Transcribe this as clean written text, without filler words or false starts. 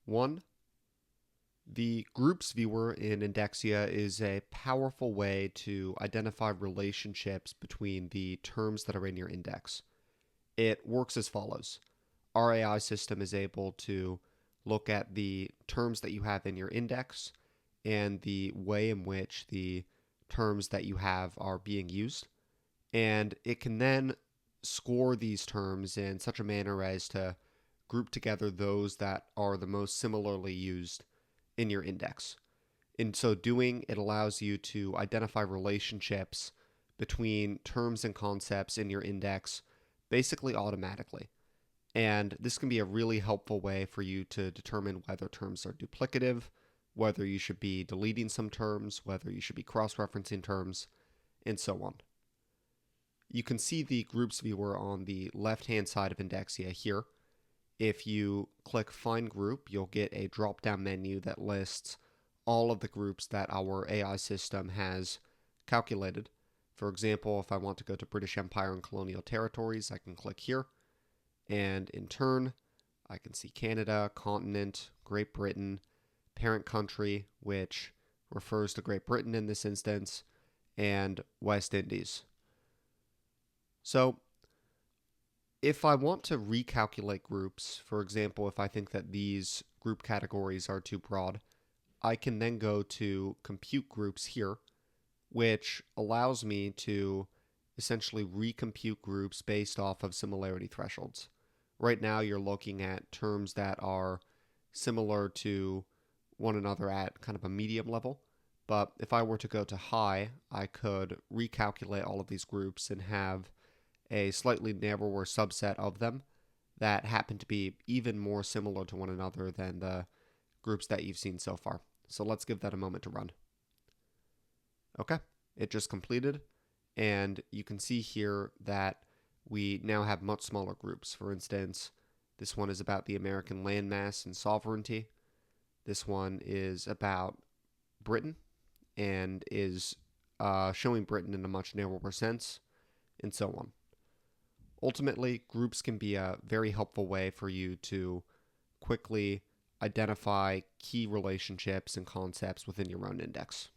One, the groups viewer in Indexia is a powerful way to identify relationships between the terms that are in your index. It works as follows. Our AI system is able to look at the terms that you have in your index and the way in which the terms that you have are being used. And it can then score these terms in such a manner as to group together those that are the most similarly used in your index. In so doing, it allows you to identify relationships between terms and concepts in your index basically automatically. And this can be a really helpful way for you to determine whether terms are duplicative, whether you should be deleting some terms, whether you should be cross-referencing terms, and so on. You can see the groups viewer on the left-hand side of Indexia here. If you click Find Group, you'll get a drop-down menu that lists all of the groups that our AI system has calculated. For example, if I want to go to British Empire and colonial territories, I can click here. And in turn, I can see Canada, continent, Great Britain, parent country, which refers to Great Britain in this instance, and West Indies. So if I want to recalculate groups, for example, if I think that these group categories are too broad, I can then go to Compute Groups here, which allows me to essentially recompute groups based off of similarity thresholds. Right now, you're looking at terms that are similar to one another at kind of a medium level. But if I were to go to high, I could recalculate all of these groups and have a slightly narrower subset of them that happen to be even more similar to one another than the groups that you've seen so far. So let's give that a moment to run. Okay, it just completed, and you can see here that we now have much smaller groups. For instance, this one is about the American landmass and sovereignty. This one is about Britain and is showing Britain in a much narrower sense, and so on. Ultimately, groups can be a very helpful way for you to quickly identify key relationships and concepts within your own index.